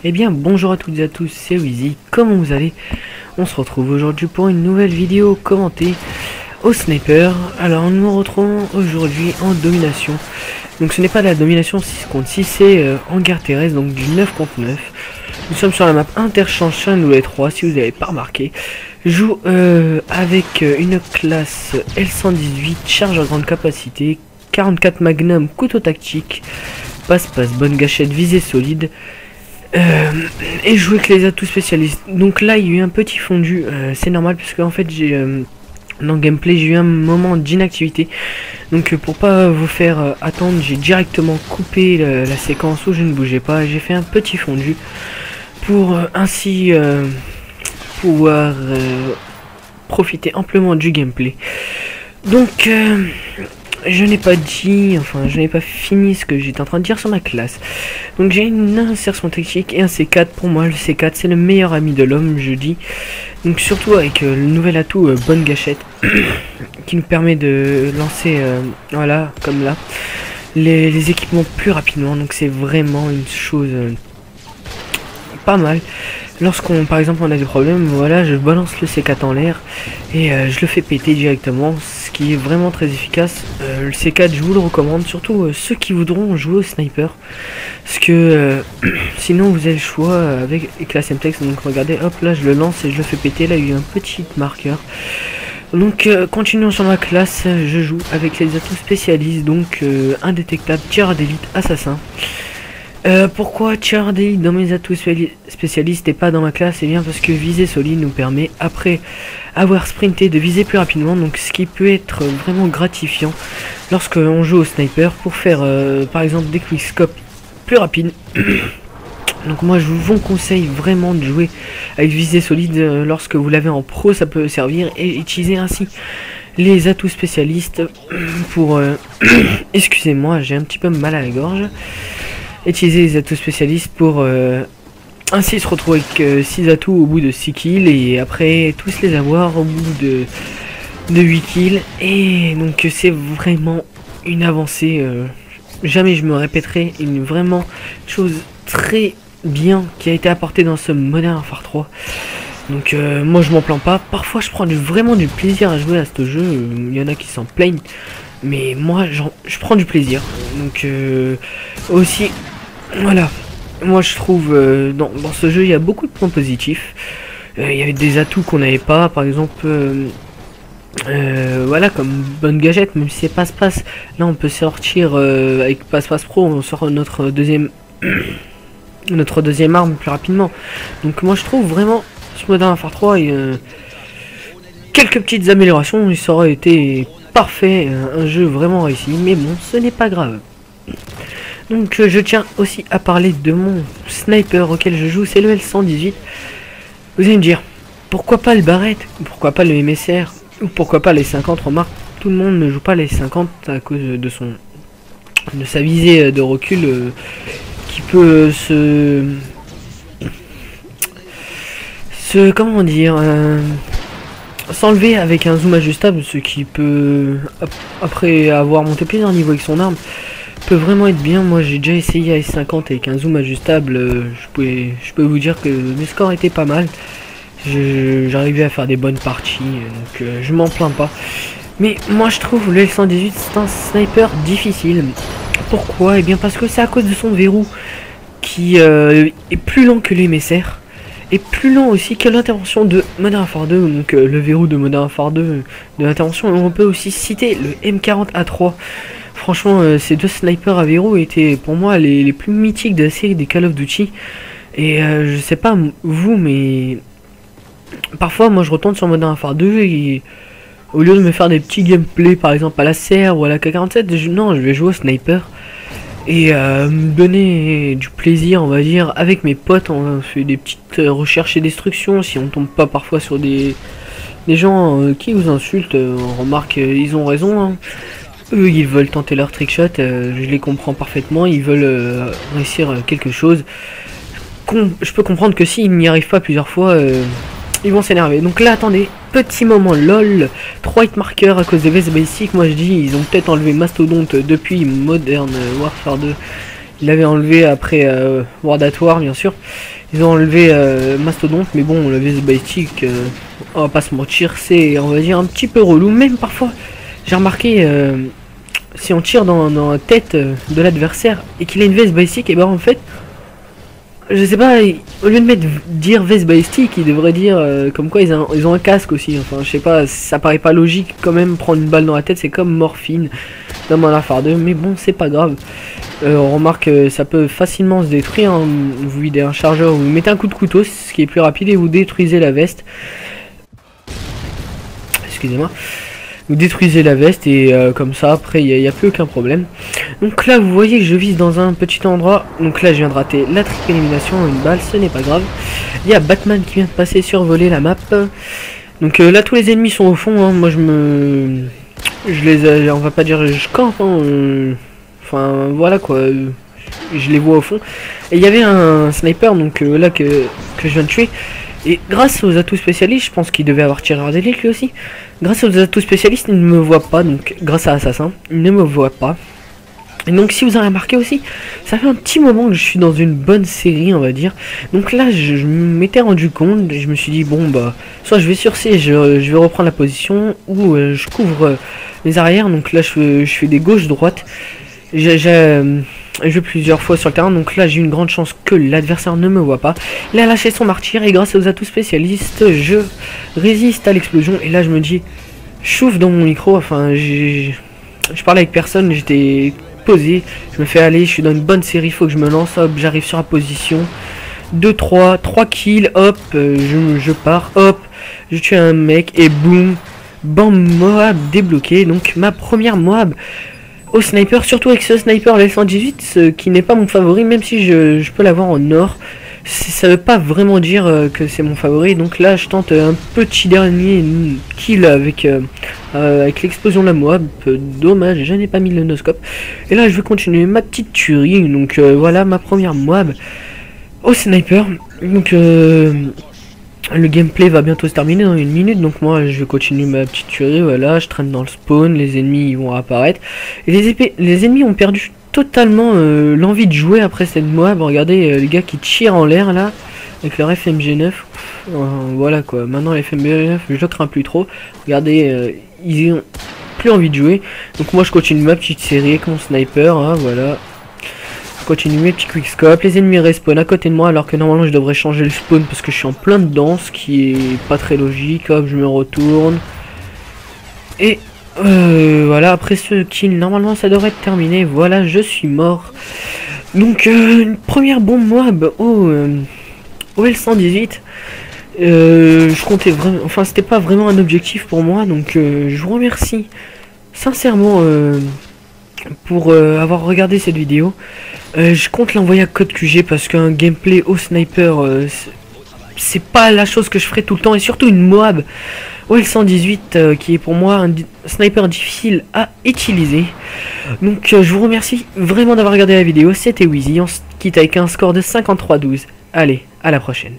Eh bien bonjour à toutes et à tous, c'est Wheezy, comment vous allez? On se retrouve aujourd'hui pour une nouvelle vidéo commentée au sniper. Alors nous nous retrouvons aujourd'hui en domination. Donc ce n'est pas de la domination 6 contre 6, c'est en guerre terrestre, donc du 9 contre 9. Nous sommes sur la map interchange sur une L3, si vous n'avez pas remarqué. Je joue avec une classe L118, charge à grande capacité, 44 magnum, couteau tactique, passe-passe, bonne gâchette, visée solide. Et jouer avec les atouts spécialistes. Donc là il y a eu un petit fondu, c'est normal puisque en fait j'ai dans le gameplay j'ai eu un moment d'inactivité. Donc pour pas vous faire attendre, j'ai directement coupé la séquence où je ne bougeais pas. J'ai fait un petit fondu pour ainsi pouvoir profiter amplement du gameplay. Donc je n'ai pas dit, enfin je n'ai pas fini ce que j'étais en train de dire sur ma classe. Donc j'ai une insertion tactique et un C4. Pour moi le C4 c'est le meilleur ami de l'homme, je dis. Donc surtout avec le nouvel atout bonne gâchette qui nous permet de lancer voilà comme là les équipements plus rapidement. Donc c'est vraiment une chose pas mal. Lorsqu'on par exemple on a des problèmes, voilà, je balance le C4 en l'air et je le fais péter directement, ce qui est vraiment très efficace. Le C4 je vous le recommande, surtout ceux qui voudront jouer au sniper, parce que sinon vous avez le choix avec la Semtex. Donc regardez, hop là je le lance et je le fais péter. Là il y a eu un petit marqueur. Donc continuons sur ma classe, je joue avec les atouts spécialistes, donc indétectable, tireur d'élite, assassin. Pourquoi tireur d'élite dans mes atouts spécialistes et pas dans ma classe? Et bien parce que viser solide nous permet, après avoir sprinté, de viser plus rapidement, donc ce qui peut être vraiment gratifiant lorsque on joue au sniper pour faire par exemple des quickscopes plus rapides. Donc moi je vous conseille vraiment de jouer avec visée solide lorsque vous l'avez en pro, ça peut servir, et utiliser ainsi les atouts spécialistes pour excusez-moi, j'ai un petit peu mal à la gorge. Utiliser les atouts spécialistes pour ainsi se retrouver avec 6 atouts au bout de 6 kills, et après tous les avoir au bout de 8 kills. Et donc c'est vraiment une avancée, jamais je me répéterai, une vraiment chose très bien qui a été apportée dans ce Modern Warfare 3. Donc moi je m'en plains pas, parfois je prends vraiment du plaisir à jouer à ce jeu. Il y en a qui s'en plaignent, mais moi je prends du plaisir. Donc aussi voilà, moi je trouve dans ce jeu il y a beaucoup de points positifs. Il y avait des atouts qu'on n'avait pas, par exemple voilà, comme bonne gâchette, même si c'est passe-passe. Là on peut sortir avec passe-passe pro, on sort notre deuxième notre deuxième arme plus rapidement. Donc moi je trouve vraiment ce Modern Warfare 3 et quelques petites améliorations, il aurait été parfait, un jeu vraiment réussi, mais bon, ce n'est pas grave. Donc je tiens aussi à parler de mon sniper auquel je joue, c'est le L118. Vous allez me dire, pourquoi pas le Barrett, pourquoi pas le MSR, ou pourquoi pas les 50? Remarque, tout le monde ne joue pas les 50 à cause de sa visée de recul qui peut comment dire, s'enlever avec un zoom ajustable, ce qui peut, après avoir monté plusieurs niveaux avec son arme, peut vraiment être bien. Moi j'ai déjà essayé à S50 avec un zoom ajustable, je peux vous dire que mes scores étaient pas mal. J'arrivais à faire des bonnes parties, donc je m'en plains pas. Mais moi je trouve le L118 c'est un sniper difficile. Pourquoi? Et bien parce que c'est à cause de son verrou qui est plus lent que le MSR. Et plus lent aussi que l'intervention de Modern Warfare 2, donc le verrou de Modern Warfare 2 de l'intervention. On peut aussi citer le M40A3. Franchement, ces deux snipers à verrou étaient pour moi les plus mythiques de la série des Call of Duty. Et je sais pas vous, mais parfois moi je retourne sur Modern Warfare 2 et au lieu de me faire des petits gameplays par exemple à la CR ou à la K47, non, je vais jouer au sniper et me donner du plaisir, on va dire, avec mes potes. On fait des petites recherches et destructions, si on tombe pas parfois sur des gens qui vous insultent. On remarque, ils ont raison, hein. Eux ils veulent tenter leur trickshot, je les comprends parfaitement, ils veulent réussir quelque chose. Je peux comprendre que s'ils n'y arrivent pas plusieurs fois, ils vont s'énerver. Donc là attendez, petit moment lol, 3 hit marqueurs à cause des vestes basiques. Moi je dis ils ont peut-être enlevé Mastodonte depuis Modern Warfare 2. Ils l'avaient enlevé après World at War, bien sûr. Ils ont enlevé Mastodonte, mais bon, le Vest by Stick, on va pas se mentir, c'est, on va dire, un petit peu relou. Même parfois, j'ai remarqué, si on tire dans la tête de l'adversaire et qu'il a une Vest by Stick, et ben en fait, je sais pas, au lieu de dire Vest by Stick, ils devraient dire comme quoi ils ont un casque aussi. Enfin, je sais pas, ça paraît pas logique quand même. Prendre une balle dans la tête, c'est comme morphine dans Modern Warfare 2, mais bon, c'est pas grave. On remarque que ça peut facilement se détruire. Hein. Vous videz un chargeur, vous mettez un coup de couteau, ce qui est plus rapide, et vous détruisez la veste. Excusez-moi. Vous détruisez la veste et comme ça après il n'y a plus aucun problème. Donc là vous voyez que je vise dans un petit endroit. Donc là je viens de rater la triple élimination, une balle, ce n'est pas grave. Il y a Batman qui vient de passer survoler la map. Donc là tous les ennemis sont au fond, hein. Moi on va pas dire je campe, hein. Enfin voilà quoi, je les vois au fond. Et il y avait un sniper donc là que je viens de tuer. Et grâce aux atouts spécialistes, je pense qu'il devait avoir tireur d'élite lui aussi. Grâce aux atouts spécialistes, il ne me voit pas. Donc grâce à Assassin, il ne me voit pas. Et donc si vous avez remarqué aussi, ça fait un petit moment que je suis dans une bonne série, on va dire. Donc là, je m'étais rendu compte, et je me suis dit, bon bah, soit je vais sur C, je vais reprendre la position, ou je couvre les arrières. Donc là, je fais des gauches-droites. Je joue plusieurs fois sur le terrain, donc là j'ai une grande chance que l'adversaire ne me voit pas. Il a lâché son martyr et grâce aux atouts spécialistes, je résiste à l'explosion. Et là je me dis, chouffe dans mon micro, enfin je parlais avec personne, j'étais posé, je me fais aller, je suis dans une bonne série, faut que je me lance, hop, j'arrive sur la position. 2-3, 3 kills, hop, je pars, hop, je tue un mec et boum, bam, Moab débloqué, donc ma première Moab au sniper, surtout avec ce sniper L118 qui n'est pas mon favori, même si je peux l'avoir en or. Ça veut pas vraiment dire que c'est mon favori, donc là je tente un petit dernier kill avec l'explosion de la Moab. Dommage, je n'ai pas mis le no-scope. Et là je vais continuer ma petite tuerie, donc voilà ma première Moab au sniper. Donc le gameplay va bientôt se terminer dans une minute, donc moi je vais continuer ma petite tuerie. Voilà, je traîne dans le spawn, les ennemis ils vont apparaître. Et les ennemis ont perdu totalement l'envie de jouer après cette Moab. Regardez les gars qui tirent en l'air là, avec leur FMG9. Voilà quoi, maintenant les FMG9 je le crains plus trop. Regardez, ils ont plus envie de jouer. Donc moi je continue ma petite série avec mon sniper, hein, voilà. Continue mes petits quickscope, les ennemis respawn à côté de moi alors que normalement je devrais changer le spawn parce que je suis en plein dedans, ce qui est pas très logique. Hop, je me retourne et voilà, après ce kill normalement ça devrait être terminé. Voilà, je suis mort. Donc une première bombe Moab au L118. Je comptais vraiment, enfin c'était pas vraiment un objectif pour moi, donc je vous remercie sincèrement pour avoir regardé cette vidéo. Je compte l'envoyer à Code QG parce qu'un gameplay au sniper c'est pas la chose que je ferai tout le temps, et surtout une Moab au L118 qui est pour moi un sniper difficile à utiliser. Donc je vous remercie vraiment d'avoir regardé la vidéo. C'était Wheezy, on se quitte avec un score de 53-12. Allez, à la prochaine.